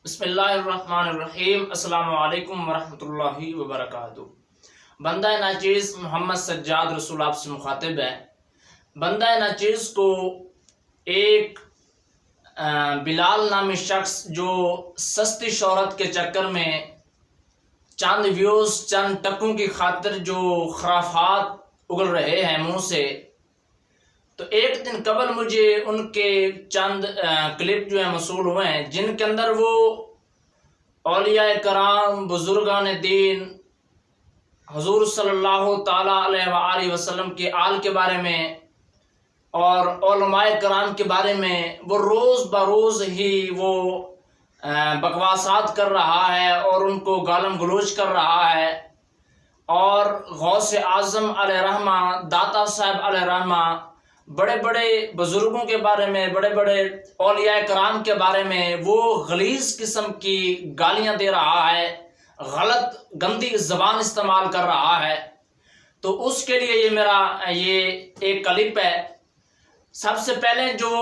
بسم اللہ الرحمن الرحیم۔ السلام علیکم ورحمۃ اللہ وبرکاتہ۔ بندہ ناچیز محمد سجاد رسول آپ سے مخاطب ہے۔ بندہ ناچیز کو ایک بلال نامی شخص جو سستی شہرت کے چکر میں چند ویوز چند ٹکوں کی خاطر جو خرافات اگل رہے ہیں منہ سے، تو ایک دن قبل مجھے ان کے چند کلپ جو ہیں موصول ہوئے ہیں، جن کے اندر وہ اولیاء کرام، بزرگان دین، حضور صلی اللہ تعالیٰ علیہ وآلہ وسلم کے آل کے بارے میں اور علماء کرام کے بارے میں وہ روز بروز ہی وہ بکواسات کر رہا ہے اور ان کو گالم گلوچ کر رہا ہے، اور غوث اعظم علیہ رحمہ، داتا صاحب علیہ رحمہ، بڑے بڑے بزرگوں کے بارے میں، بڑے بڑے اولیاء کرام کے بارے میں وہ غلیظ قسم کی گالیاں دے رہا ہے، غلط گندی زبان استعمال کر رہا ہے۔ تو اس کے لیے یہ ایک کلپ ہے۔ سب سے پہلے جو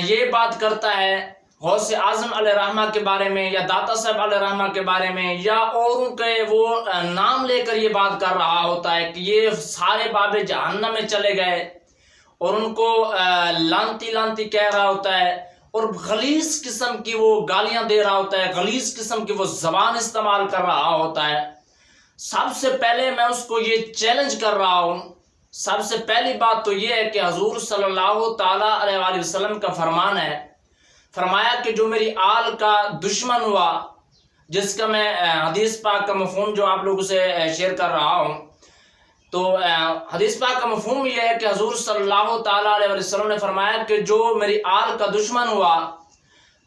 یہ بات کرتا ہے غوث اعظم علیہ رحمہ کے بارے میں یا داتا صاحب علیہ رحمہ کے بارے میں یا اوروں کے وہ نام لے کر یہ بات کر رہا ہوتا ہے کہ یہ سارے باب جہنم میں چلے گئے، اور ان کو لانتی لانتی کہہ رہا ہوتا ہے، اور غلیظ قسم کی وہ گالیاں دے رہا ہوتا ہے، غلیظ قسم کی وہ زبان استعمال کر رہا ہوتا ہے۔ سب سے پہلے میں اس کو یہ چیلنج کر رہا ہوں، سب سے پہلی بات تو یہ ہے کہ حضور صلی اللہ تعالیٰ علیہ وآلہ وسلم کا فرمان ہے، فرمایا کہ جو میری آل کا دشمن ہوا، جس کا میں حدیث پاک کا مفہوم جو آپ لوگوں سے شیئر کر رہا ہوں، تو حدیث پاک کا مفہوم یہ ہے کہ حضور صلی اللہ تعالیٰ علیہ وسلم نے فرمایا کہ جو میری آل کا دشمن ہوا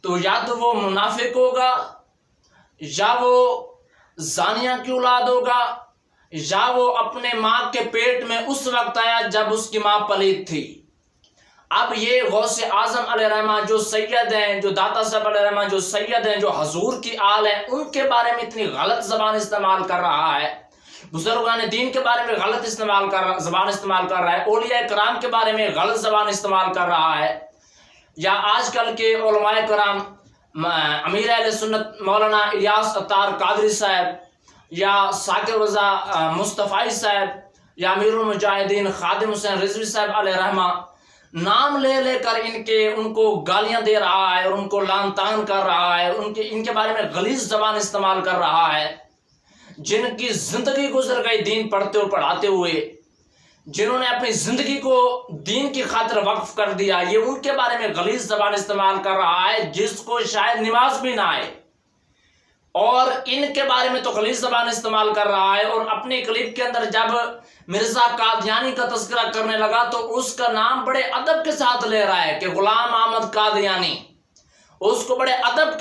تو یا تو وہ منافق ہوگا، یا وہ زانیہ کی اولاد ہوگا، یا وہ اپنے ماں کے پیٹ میں اس وقت آیا جب اس کی ماں پلید تھی۔ اب یہ غوث اعظم علیہ رحمہ جو سید ہیں، جو داتا صاحب علیہ رحمہ جو سید ہیں، جو حضور کی آل ہیں، ان کے بارے میں اتنی غلط زبان استعمال کر رہا ہے، بزرگان دین کے بارے میں غلط زبان استعمال کر رہا ہے، اولیاء کرام کے بارے میں غلط زبان استعمال کر رہا ہے، یا آج کل کے علماء کرام امیر اہل سنت مولانا الیاس عطار قادری صاحب، یا ثاقب رضا مصطفی صاحب، یا امیر المجاہدین خادم حسین رضوی صاحب علیہ رحمہ، نام لے لے کر ان کو گالیاں دے رہا ہے اور ان کو لعن طعن کر رہا ہے، ان کے بارے میں غلیظ زبان استعمال کر رہا ہے، جن کی زندگی گزر گئی دین پڑھتے اور پڑھاتے ہوئے، جنہوں نے اپنی زندگی کو دین کی خاطر وقف کر دیا، یہ ان کے بارے میں غلیظ زبان استعمال کر رہا ہے، جس کو شاید نماز بھی نہ آئے، اور ان کے بارے میں تو غلیظ زبان استعمال کر رہا ہے۔ اور اپنے کلپ کے اندر جب مرزا قادیانی کا تذکرہ کرنے لگا تو اس کا نام بڑے ادب کے ساتھ لے رہا ہے کہ غلام احمد قادیانی، اس کو بڑے ادب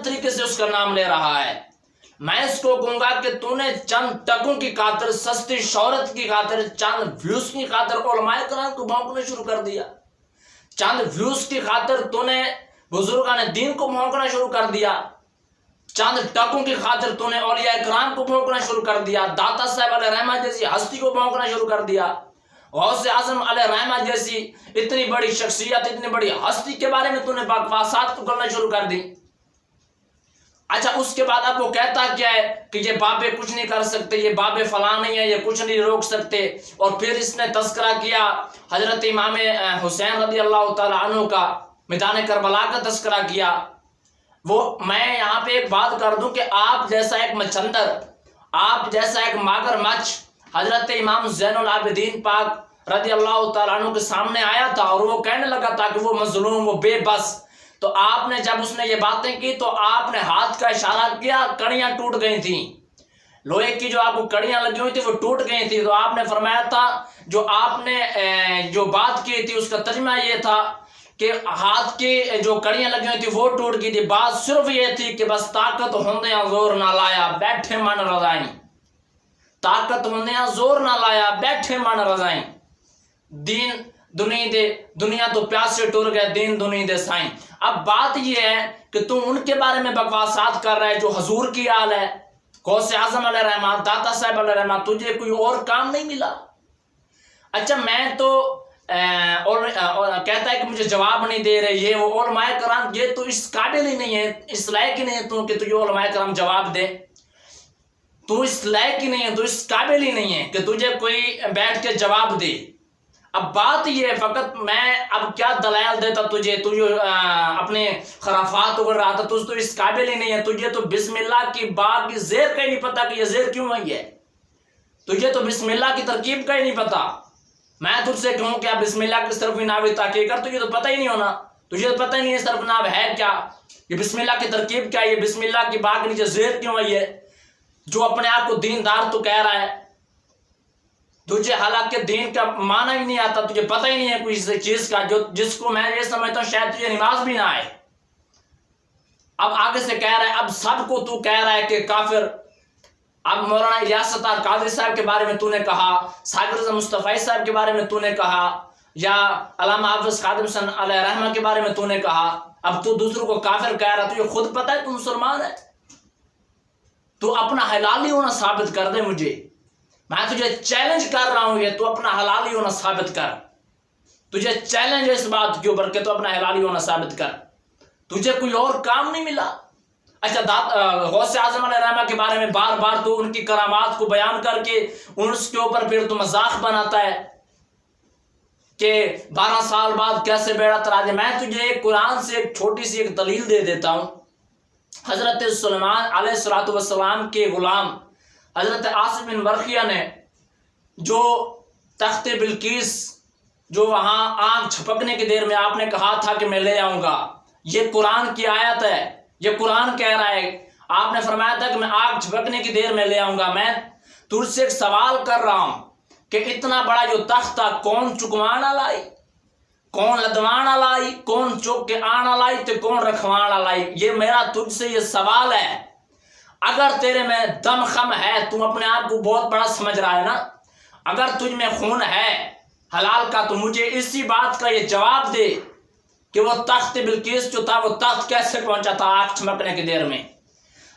طریقے سے اس کا نام لے رہا ہے۔ میں اس کو کہوں گا کہ تو نے چند ٹکوں کی خاطر، سستی شہرت کی خاطر، چند ویوز کی خاطر علماء کرام کو بھونکنا شروع کر دیا، چند ویوز کی خاطر تو نے بزرگان دین کو بھونکنا شروع کر دیا، چند ٹکوں کی خاطر تو نے اولیاء کرام کو بھونکنا شروع کر دیا، داتا صاحب علیہ رحمہ جیسی ہستی کو بھونکنا شروع کر دیا، غوث اعظم علیہ رحمہ جیسی اتنی بڑی شخصیت، اتنی بڑی ہستی کے بارے میں تو نے بکواسات کو کرنا شروع کر دی۔ اچھا، اس کے بعد اب وہ کہتا کیا ہے کہ یہ بابے کچھ نہیں کر سکتے، یہ بابے فلاں نہیں ہے، یہ کچھ نہیں روک سکتے، اور پھر اس نے تذکرہ کیا حضرت امام حسین رضی اللہ تعالیٰ عنہ کا، میدان کربلا کا تذکرہ کیا۔ میں یہاں پہ ایک بات کر دوں کہ آپ جیسا ایک مچھندر، آپ جیسا ایک ماگر مچھ حضرت امام زین العابدین پاک رضی اللہ تعالیٰ عنہ کے سامنے آیا تھا، اور وہ کہنے لگا تھا کہ وہ مظلوم، وہ بے بس، تو آپ نے جب اس نے یہ باتیں کی تو آپ نے ہاتھ کا اشارہ کیا، کڑیاں ٹوٹ گئی تھیں، لوہے کی جو آپ کو کڑیاں لگی ہوئی تھی وہ ٹوٹ گئی تھی، تو آپ نے فرمایا تھا جو آپ نے جو بات کی تھی اس کا ترجمہ یہ تھا کہ ہاتھ کی جو کڑیاں لگی ہوئی تھی وہ ٹوٹ گئی تھی، بات صرف یہ تھی کہ بس طاقت ہوندیاں زور نہ لایا بیٹھے من رضائیں، طاقت ہوندیاں زور نہ لایا بیٹھے من رضائیں، دنیا تو پیاسے ٹر گئے، دین دنیا دے سائیں۔ اب بات یہ ہے کہ تم ان کے بارے میں بکواسات کر رہے جو حضور کی آل ہے، غوث اعظم علیہ رحمہ، داتا صاحب علیہ رحمہ، تجھے کوئی اور کام نہیں ملا؟ اچھا، میں تو اور کہتا ہے کہ مجھے جواب نہیں دے رہے یہ وہ علماء کرام، یہ تو اس قابل ہی نہیں ہے، اس لائق ہی نہیں ہے تو کہ تجھے علماء کرام جواب دے، تو اس لائق ہی نہیں ہے، تو اس قابل ہی نہیں ہے کہ تجھے کوئی بیٹھ کے جواب دے۔ اب بات یہ ہے، فقط میں اب کیا دلائل دیتا تجھے اپنے خرافات اگر رہا تھا، تو اس قابل ہی نہیں ہے، تجھے تو بسم اللہ کی بات کی زیر کا ہی نہیں پتا کہ یہ زیر کیوں ہوئی ہے، تجھے تو بسم اللہ کی ترکیب کا ہی نہیں پتا۔ میں تجھ سے کہوں کہ آپ بسم اللہ کی صرف ناوی تحقیق کر، تجھے تو پتہ ہی نہیں ہونا، تجھے تو پتہ ہی نہیں ہے صرف ناو ہے کیا، یہ بسم اللہ کی ترکیب کیا ہے، یہ بسم اللہ کی بات کے نیچے زیر کیوں ہوئی ہے، جو اپنے آپ کو دیندار تو کہہ رہا ہے، تجھے حالانکہ دین کا معنی ہی نہیں آتا، تجھے پتہ ہی نہیں ہے کوئی چیز کا، جس کو میں یہ سمجھتا ہوں شاید تجھے نماز بھی نہ آئے۔ اب آگے سے کہہ رہا ہے، اب سب کو تو کہہ رہا ہے کہ کافر۔ اب مولانا الیاس ستار قادری صاحب کے بارے میں تو نے کہا، ثاقب رضا مصطفی صاحب کے بارے میں تو نے کہا، یا علامہ حافظ خادم حسن علیہ رحمہ کے بارے میں تو نے کہا، اب تو دوسروں کو کافر کہہ رہا، تجھے خود پتہ ہے تو مسلمان ہے، تو اپنا حلالی ہونا ثابت کر دے مجھے، میں تجھے چیلنج کر رہا ہوں، یہ تو اپنا حلالی ہونا ثابت کر، تجھے چیلنج ہے اس بات کے اوپر کہ تو اپنا حلالی ہونا ثابت کر، تجھے کوئی اور کام نہیں ملا۔ اچھا غوث اعظم علیہ رحمہ کے بارے میں بار بار تو ان کی کرامات کو بیان کر کے اس کے اوپر پھر تو مذاق بناتا ہے کہ 12 سال بعد کیسے بیڑا ترا دے۔ میں تجھے ایک قرآن سے ایک چھوٹی سی ایک دلیل دے دیتا ہوں۔ حضرت سلیمان علیہ السلام کے غلام حضرت آصف بن برقیہ نے جو تخت بلقیس جو وہاں آنکھ جھپکنے کی دیر میں آپ نے کہا تھا کہ میں لے آؤں گا، یہ قرآن کی آیت ہے، یہ قرآن کہہ رہا ہے، آپ نے فرمایا تھا کہ میں آنکھ جھپکنے کی دیر میں لے آؤں گا۔ میں تجھ سے ایک سوال کر رہا ہوں کہ اتنا بڑا جو تخت تھا کون چکوانا لائی، کون لدوانا لائی، کون چک کے آنا لائی، تو کون رکھوانا لائی؟ یہ میرا تجھ سے یہ سوال ہے۔ اگر تیرے میں دم خم ہے، تم اپنے آپ کو بہت بڑا سمجھ رہا ہے نا، اگر تجھ میں خون ہے حلال کا، تو مجھے اسی بات کا یہ جواب دے کہ وہ تخت بلقیس جو تھا وہ تخت کیسے پہنچا تھا آنکھ چمکنے کی دیر میں۔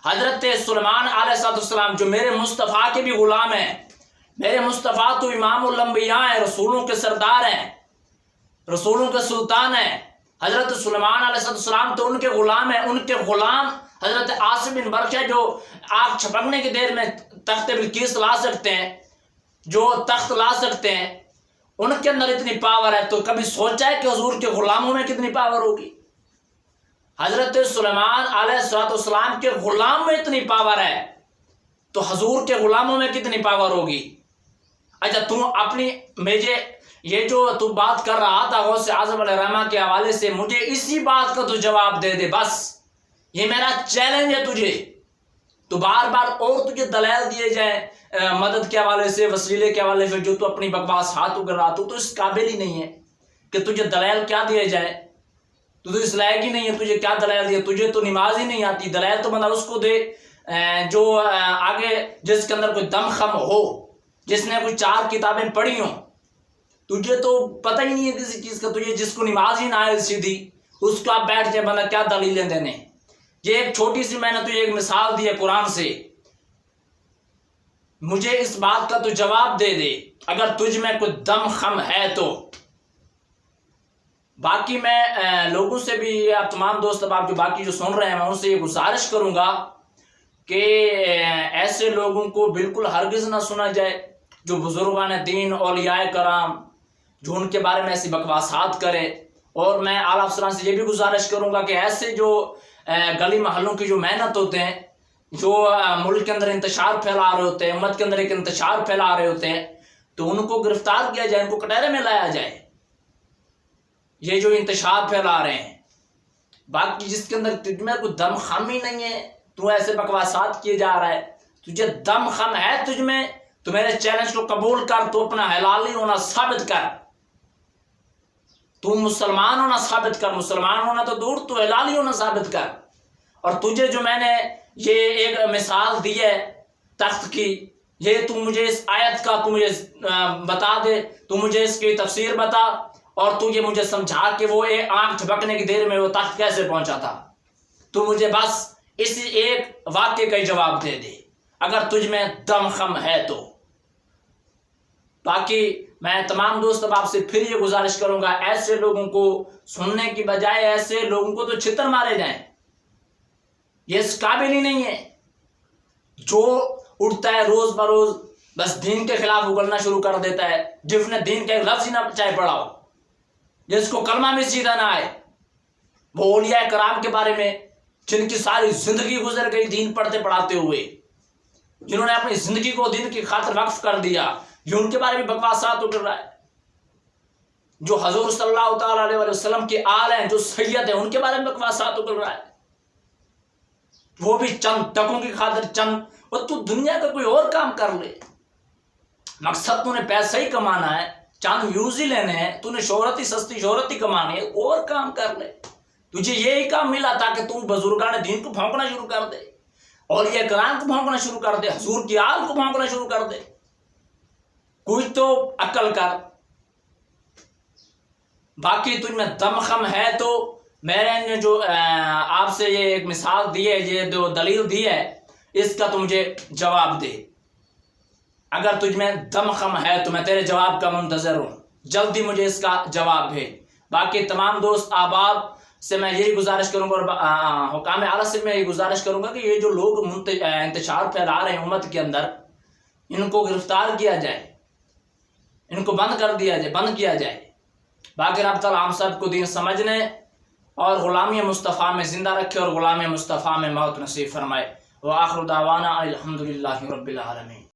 حضرت سلیمان علیہ السلام جو میرے مصطفیٰ کے بھی غلام ہیں، میرے مصطفیٰ تو امام الانبیاء ہیں، رسولوں کے سردار ہیں، رسولوں کے سلطان ہیں، حضرت سلیمان علیہ السلام تو ان کے غلام ہیں، ان کے غلام حضرت آصف بن برقیہ جو آنکھ چھپکنے کی دیر میں تخت بلقیس لا سکتے ہیں، جو تخت لا سکتے ہیں، ان کے اندر اتنی پاور ہے، تو کبھی سوچا ہے کہ حضور کے غلاموں میں کتنی پاور ہوگی؟ حضرت سلیمان علیہ السلام کے غلام میں اتنی پاور ہے تو حضور کے غلاموں میں کتنی پاور ہوگی؟ اچھا تو اپنی مجھے یہ جو تو بات کر رہا تھا غوث اعظم علیہ رحمہ کے حوالے سے، مجھے اسی بات کا تو جواب دے دے، بس یہ میرا چیلنج ہے تجھے۔ تو بار بار اور تجھے دلائل دیے جائیں مدد کے حوالے سے، وسیلے کے حوالے سے، جو تو اپنی بکواس ہاتھ اگر رہا تو اس قابل ہی نہیں ہے کہ تجھے دلائل کیا دیے جائے، تو اس لائق ہی نہیں ہے، تجھے کیا دلائل دیے؟ تجھے تو نماز ہی نہیں آتی، دلائل تو بندہ اس کو دے جو آگے جس کے اندر کوئی دم خم ہو، جس نے کوئی 4 کتابیں پڑھی ہوں۔ تجھے تو پتہ ہی نہیں ہے کسی چیز کا، تجھے جس کو نماز ہی نہ آئے سیدھی، اس کو آپ بیٹھ جائے بندہ کیا دلیلیں دینے۔ یہ ایک چھوٹی سی میں نے تجھے ایک مثال دی ہے قرآن سے، مجھے اس بات کا تو جواب دے دے اگر تجھ میں کوئی دم خم ہے تو۔ باقی میں لوگوں سے بھی، آپ تمام دوست اب آپ جو باقی جو سن رہے ہیں، میں ان سے یہ گزارش کروں گا کہ ایسے لوگوں کو بالکل ہرگز نہ سنا جائے جو بزرگان دین اولیاء کرام جو ان کے بارے میں ایسی بکواسات کرے۔ اور میں اعلیٰ افسران سے یہ بھی گزارش کروں گا کہ ایسے جو گلی محلوں کی جو محنت ہوتے ہیں، جو ملک کے اندر انتشار پھیلا رہے ہوتے ہیں، امت کے اندر ایک انتشار پھیلا رہے ہوتے ہیں، تو ان کو گرفتار کیا جائے، ان کو کٹہرے میں لایا جائے، یہ جو انتشار پھیلا رہے ہیں۔ باقی جس کے اندر تجھ میں کوئی دم خم ہی نہیں ہے، تو ایسے بکواسات کیے جا رہا ہے، تجھے دم خم ہے تجھ میں، تو میرے چیلنج کو قبول کر، تو اپنا حلالی ہونا ثابت کر، تو مسلمان ہونا ثابت کر، مسلمان ہونا تو دور، تو حلالی ہونا ثابت کر۔ اور تجھے جو میں نے یہ ایک مثال دی ہے تخت کی، یہ تو مجھے اس آیت کا تو مجھے بتا دے، تو مجھے اس کی تفسیر بتا، اور تو یہ مجھے سمجھا کہ وہ آنکھ جھپکنے کی دیر میں وہ تخت کیسے پہنچا تھا۔ تو مجھے بس اسی ایک واقعے کا جواب دے دے اگر تجھ میں دم خم ہے تو۔ باقی میں تمام دوست اب آپ سے پھر یہ گزارش کروں گا، ایسے لوگوں کو سننے کی بجائے ایسے لوگوں کو تو چھتر مارے جائیں، یہ اس قابل ہی نہیں ہے۔ جو اٹھتا ہے روز بروز بس دین کے خلاف اگلنا شروع کر دیتا ہے، جس نے دین کا ایک لفظ ہی نہ چاہے پڑھا ہو، جس کو کلمہ بھی سیدھا نہ آئے، وہ اولیاء کرام کے بارے میں جن کی ساری زندگی گزر گئی دین پڑھتے پڑھاتے ہوئے، جنہوں نے اپنی زندگی کو دین کی خاطر وقف کر دیا، یہ ان کے بارے میں بکواسات اٹھ رہا ہے۔ جو حضور صلی اللہ تعالیٰ علیہ وسلم کے آل ہیں، جو سید ہیں، ان کے بارے میں بکواسات اٹھ رہا ہے، وہ بھی چند ٹکوں کی خاطر اور تو دنیا کا کوئی اور کام کر لے، مقصد تو نے پیسہ ہی کمانا ہے، چند ویوز ہی لینے ہیں، تو نے شہرت ہی سستی شہرت ہی کمانی ہے، اور کام کر لے، تجھے یہی کام ملا تاکہ تو بزرگان دین کو بھونکنا شروع کر دے، اولیاء کرام کو بھونکنا شروع کر دے، حضور کی آل کو بھونکنا شروع کر دے۔ کوئی تو عقل کر، باقی تجھ میں دم خم ہے تو میرے نے جو آپ سے یہ ایک مثال دی ہے، یہ جو دلیل دی ہے، اس کا تو مجھے جواب دے۔ اگر تجھ میں دم خم ہے تو میں تیرے جواب کا منتظر ہوں، جلدی مجھے اس کا جواب بھیج۔ باقی تمام دوست احباب سے میں یہی گزارش کروں گا، اور حکام اعلیٰ سے میں یہ گزارش کروں گا کہ یہ جو لوگ انتشار پھیلا رہے ہیں امت کے اندر، ان کو گرفتار کیا جائے، ان کو بند کر دیا جائے، بند کیا جائے۔ باقی رب تعالیٰ ہم سب کو دین سمجھنے اور غلامی مصطفیٰ میں زندہ رکھے اور غلامی مصطفیٰ میں موت نصیب فرمائے۔ وآخر دعوانا الحمدللہ رب العالمین۔